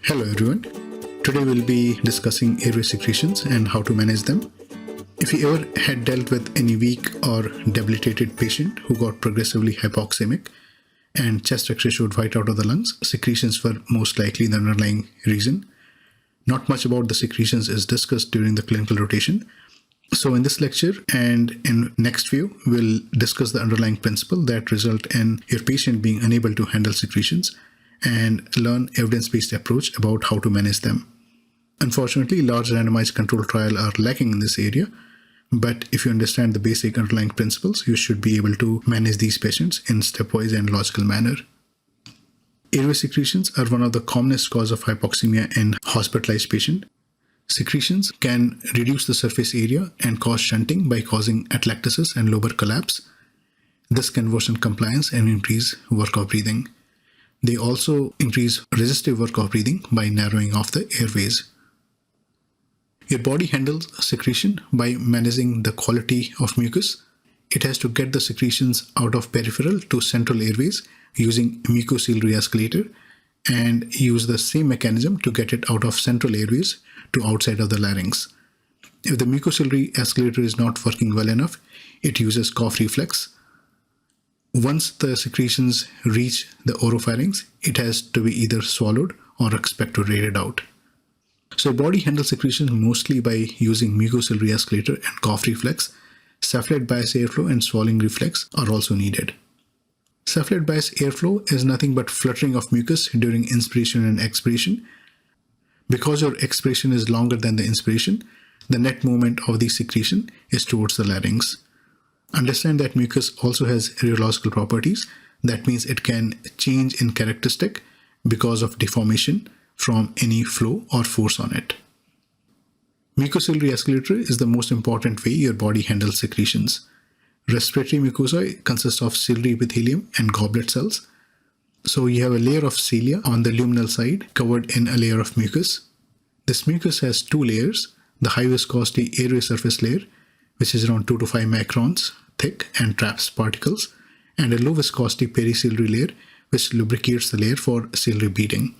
Hello everyone. Today we'll be discussing airway secretions and how to manage them. If you ever had dealt with any weak or debilitated patient who got progressively hypoxemic and chest X-ray showed white out of the lungs, secretions were most likely the underlying reason. Not much about the secretions is discussed during the clinical rotation. So in this lecture and in next view, we'll discuss the underlying principle that result in your patient being unable to handle secretions and learn evidence-based approach about how to manage them. Unfortunately, large randomized control trials are lacking in this area, but if you understand the basic underlying principles, you should be able to manage these patients in stepwise and logical manner. Airway secretions are one of the commonest cause of hypoxemia in hospitalized patients. Secretions can reduce the surface area and cause shunting by causing atelectasis and lobar collapse. This can worsen compliance and increase work of breathing. They also increase resistive work of breathing by narrowing off the airways. Your body handles secretion by managing the quality of mucus. It has to get the secretions out of peripheral to central airways using mucociliary escalator and use the same mechanism to get it out of central airways to outside of the larynx. If the mucociliary escalator is not working well enough, it uses cough reflex. Once the secretions reach the oropharynx, it has to be either swallowed or expectorated out. So body handles secretions mostly by using mucociliary escalator and cough reflex. Cephalate bias airflow and swallowing reflex are also needed. Cephalate bias airflow is nothing but fluttering of mucus during inspiration and expiration. Because your expiration is longer than the inspiration, the net movement of the secretion is towards the larynx. Understand that mucus also has rheological properties. That means it can change in characteristic because of deformation from any flow or force on it. Mucociliary escalator is the most important way your body handles secretions. Respiratory mucosa consists of ciliary epithelium and goblet cells. So you have a layer of cilia on the luminal side covered in a layer of mucus. This mucus has two layers, the high viscosity airway surface layer, which is around 2 to 5 microns thick and traps particles, and a low viscosity periciliary layer, which lubricates the layer for ciliary beading.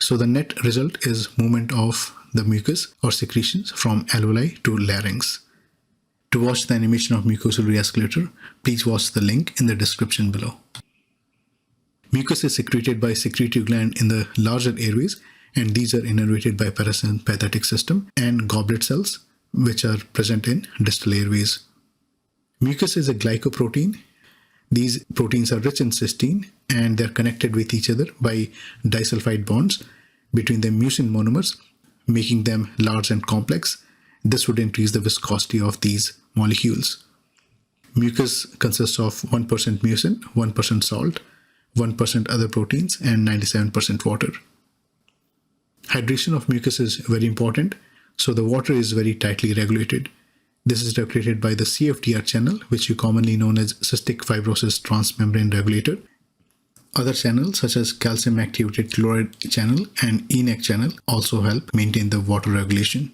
So the net result is movement of the mucus or secretions from alveoli to larynx. To watch the animation of mucociliary escalator, please watch the link in the description below. Mucus is secreted by secretory gland in the larger airways, and these are innervated by parasympathetic system and goblet cells, which are present in distal airways. Mucus is a glycoprotein. These proteins are rich in cysteine and they're connected with each other by disulfide bonds between the mucin monomers, making them large and complex. This would increase the viscosity of these molecules. Mucus consists of 1% mucin, 1% salt, 1% other proteins, and 97% water. Hydration of mucus is very important, so the water is very tightly regulated. This is regulated by the CFTR channel, which you commonly known as cystic fibrosis transmembrane regulator. Other channels such as calcium activated chloride channel and ENaC channel also help maintain the water regulation.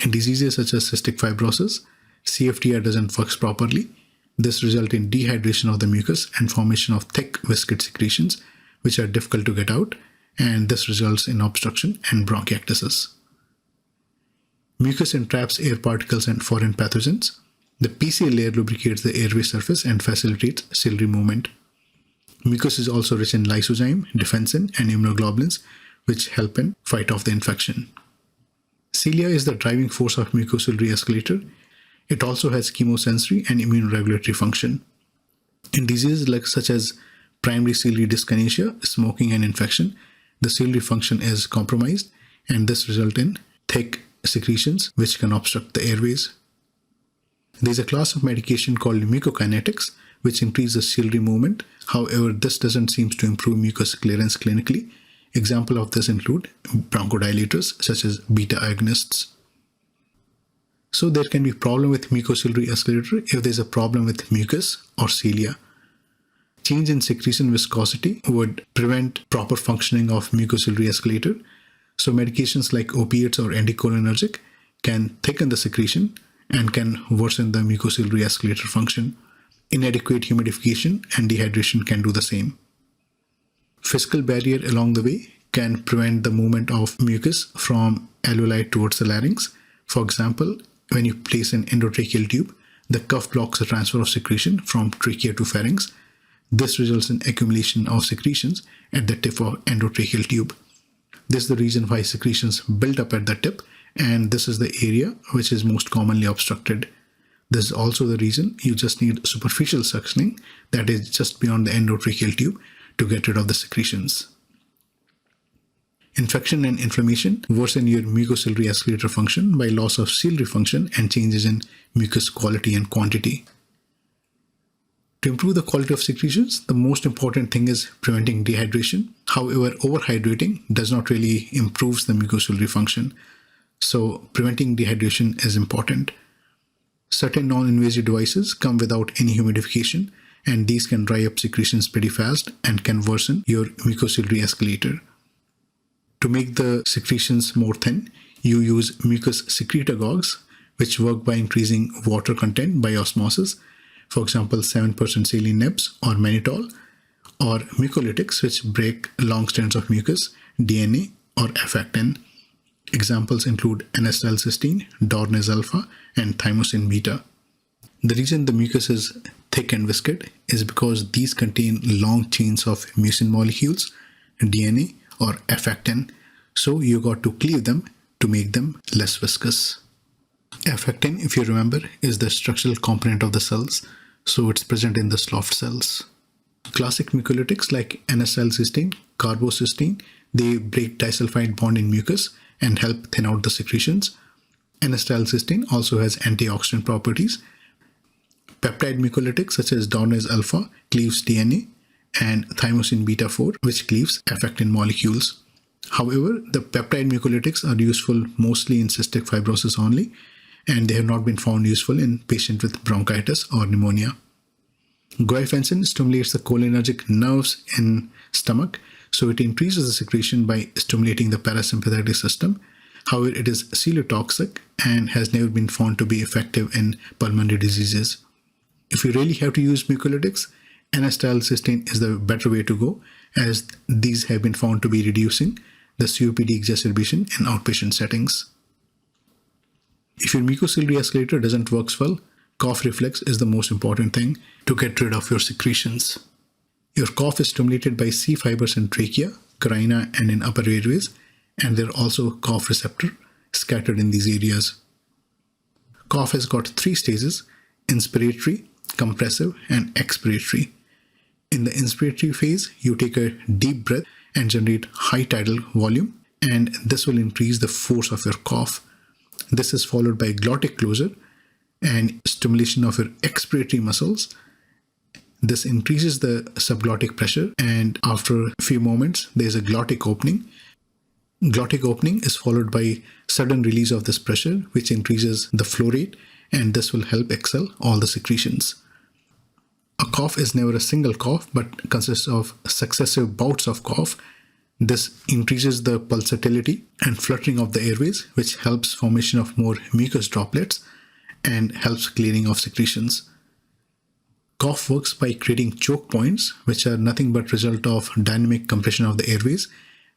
In diseases such as cystic fibrosis, CFTR doesn't work properly. This results in dehydration of the mucus and formation of thick viscid secretions, which are difficult to get out, and this results in obstruction and bronchiectasis. Mucus entraps air particles and foreign pathogens. The PCL layer lubricates the airway surface and facilitates ciliary movement. Mucus is also rich in lysozyme, defensin, and immunoglobulins, which help in fight off the infection. Cilia is the driving force of mucociliary escalator. It also has chemosensory and immunoregulatory function. In diseases such as primary ciliary dyskinesia, smoking, and infection, the ciliary function is compromised, and this results in thick secretions which can obstruct the airways. There is a class of medication called mucokinetics which increase the ciliary movement. However, this doesn't seem to improve mucus clearance clinically. Examples of this include bronchodilators such as beta agonists. So there can be problem with mucociliary escalator if there is a problem with mucus or cilia. Change in secretion viscosity would prevent proper functioning of mucociliary escalator. So medications like opiates or anticholinergic can thicken the secretion and can worsen the mucociliary escalator function. Inadequate humidification and dehydration can do the same. Physical barrier along the way can prevent the movement of mucus from alveoli towards the larynx. For example, when you place an endotracheal tube, the cuff blocks the transfer of secretion from trachea to pharynx. This results in accumulation of secretions at the tip of endotracheal tube. This is the reason why secretions build up at the tip, and this is the area which is most commonly obstructed. This is also the reason you just need superficial suctioning, that is just beyond the endotracheal tube, to get rid of the secretions. Infection and inflammation worsen your mucociliary escalator function by loss of ciliary function and changes in mucus quality and quantity. To improve the quality of secretions, the most important thing is preventing dehydration. However, overhydrating does not really improve the mucociliary function, so preventing dehydration is important. Certain non-invasive devices come without any humidification, and these can dry up secretions pretty fast and can worsen your mucociliary escalator. To make the secretions more thin, you use mucus secretagogues, which work by increasing water content by osmosis, for example 7% saline nibs or mannitol, or mucolytics, which break long strands of mucus, DNA, or effectin. Examples include N-acetylcysteine, Dornase alpha, and thymosin beta. The reason the mucus is thick and viscid is because these contain long chains of mucin molecules, DNA, or effectin, so you got to cleave them to make them less viscous. Effectin, if you remember, is the structural component of the cells, so it's present in the soft cells. Classic mucolytics like N-acetylcysteine, carbocysteine, they break disulfide bond in mucus and help thin out the secretions. N-acetylcysteine also has antioxidant properties. Peptide mucolytics such as Dornase alpha cleaves DNA, and thymosin beta 4, which cleaves effectin molecules. However, the peptide mucolytics are useful mostly in cystic fibrosis only, and they have not been found useful in patients with bronchitis or pneumonia. Guaifenesin stimulates the cholinergic nerves in stomach, so it increases the secretion by stimulating the parasympathetic system. However, it is celiotoxic and has never been found to be effective in pulmonary diseases. If you really have to use mucolytics, N-acetylcysteine is the better way to go, as these have been found to be reducing the COPD exacerbation in outpatient settings. If your mucociliary escalator doesn't work well, cough reflex is the most important thing to get rid of your secretions. Your cough is stimulated by C fibers in trachea, carina, and in upper airways, and there are also cough receptors scattered in these areas. Cough has got 3 stages: inspiratory, compressive, and expiratory. In the inspiratory phase, you take a deep breath and generate high tidal volume, and this will increase the force of your cough. This is followed by glottic closure and stimulation of your expiratory muscles. This increases the subglottic pressure, and after a few moments, there is a glottic opening. Glottic opening is followed by sudden release of this pressure, which increases the flow rate, and this will help expel all the secretions. A cough is never a single cough, but consists of successive bouts of cough. This increases the pulsatility and fluttering of the airways, which helps formation of more mucus droplets and helps clearing of secretions. Cough works by creating choke points, which are nothing but result of dynamic compression of the airways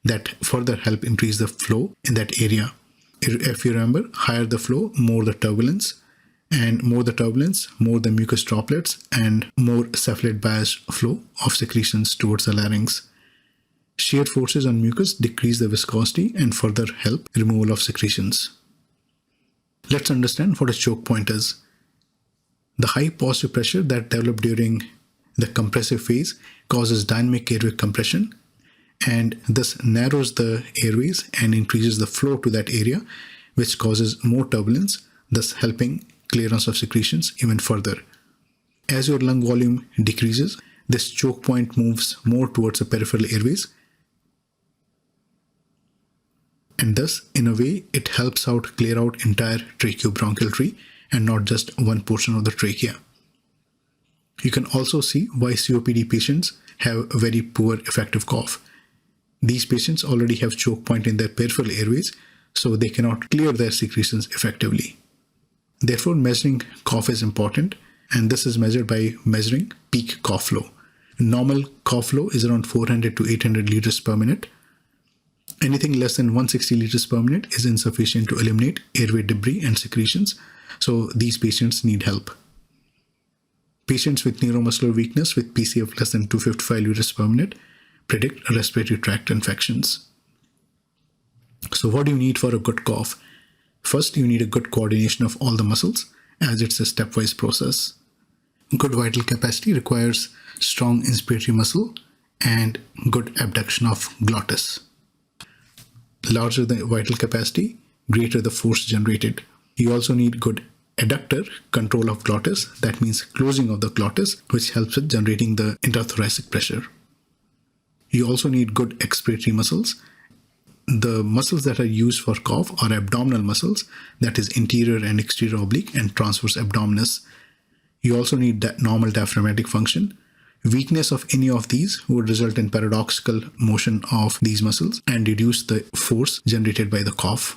that further help increase the flow in that area. If you remember, higher the flow, more the turbulence, and more the turbulence, more the mucus droplets, and more cephalate bias flow of secretions towards the larynx. Shear forces on mucus decrease the viscosity and further help removal of secretions. Let's understand what a choke point is. The high positive pressure that develops during the compressive phase causes dynamic airway compression, and thus narrows the airways and increases the flow to that area, which causes more turbulence, thus helping clearance of secretions even further. As your lung volume decreases, this choke point moves more towards the peripheral airways, and thus, in a way, it helps out clear out entire tracheobronchial tree and not just one portion of the trachea. You can also see why COPD patients have a very poor effective cough. These patients already have choke point in their peripheral airways, so they cannot clear their secretions effectively. Therefore, measuring cough is important, and this is measured by measuring peak cough flow. Normal cough flow is around 400 to 800 liters per minute. Anything less than 160 liters per minute is insufficient to eliminate airway debris and secretions, so these patients need help. Patients with neuromuscular weakness with PCF less than 255 liters per minute predict respiratory tract infections. So what do you need for a good cough? First, you need a good coordination of all the muscles, as it's a stepwise process. Good vital capacity requires strong inspiratory muscle and good abduction of glottis. Larger the vital capacity, greater the force generated. You also need good adductor control of glottis, that means closing of the glottis, which helps with generating the intrathoracic pressure. You also need good expiratory muscles. The muscles that are used for cough are abdominal muscles, that is interior and exterior oblique and transverse abdominis. You also need that normal diaphragmatic function. Weakness of any of these would result in paradoxical motion of these muscles and reduce the force generated by the cough.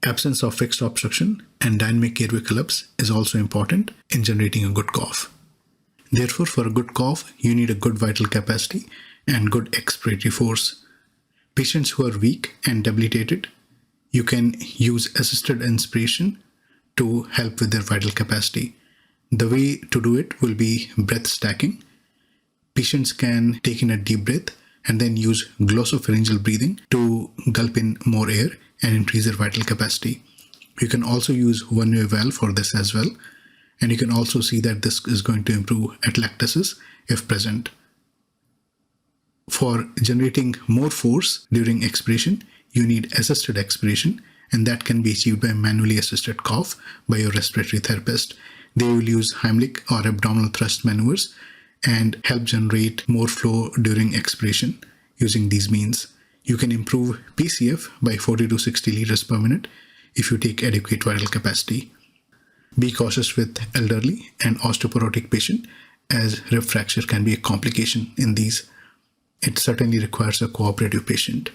Absence of fixed obstruction and dynamic airway collapse is also important in generating a good cough. Therefore, for a good cough, you need a good vital capacity and good expiratory force. Patients who are weak and debilitated, you can use assisted inspiration to help with their vital capacity. The way to do it will be breath stacking. Patients can take in a deep breath and then use glossopharyngeal breathing to gulp in more air and increase their vital capacity. You can also use one-way valve for this as well. And you can also see that this is going to improve atelectasis if present. For generating more force during expiration, you need assisted expiration, and that can be achieved by manually assisted cough by your respiratory therapist. They will use Heimlich or abdominal thrust maneuvers and help generate more flow during expiration using these means. You can improve PCF by 40 to 60 liters per minute if you take adequate vital capacity. Be cautious with elderly and osteoporotic patient, as rib fracture can be a complication in these. It certainly requires a cooperative patient.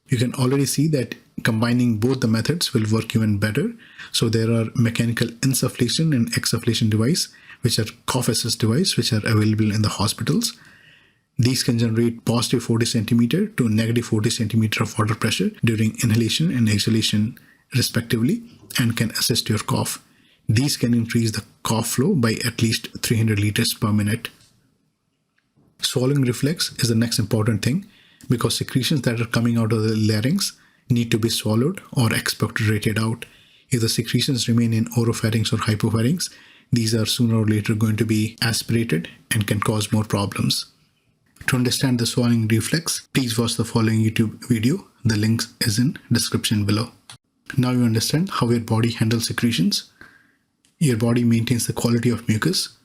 You can already see that combining both the methods will work even better. So there are mechanical insufflation and exsufflation device, which are cough assist device, which are available in the hospitals. These can generate positive 40 centimeter to negative 40 centimeter of water pressure during inhalation and exhalation respectively, and can assist your cough. These can increase the cough flow by at least 300 liters per minute. Swallowing reflex is the next important thing, because secretions that are coming out of the larynx need to be swallowed or expectorated out. If the secretions remain in oropharynx or hypopharynx, these are sooner or later going to be aspirated and can cause more problems. To understand the swallowing reflex, please watch the following YouTube video. The link is in description below. Now you understand how your body handles secretions. Your body maintains the quality of mucus.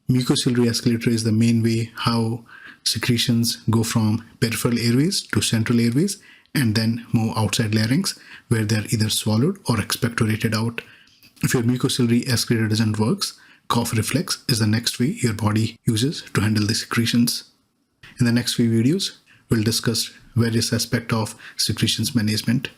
Mucociliary escalator is the main way how secretions go from peripheral airways to central airways and then move outside larynx, where they're either swallowed or expectorated out. If your mucociliary escalator doesn't work, cough reflex is the next way your body uses to handle the secretions. In the next few videos, we'll discuss various aspects of secretions management.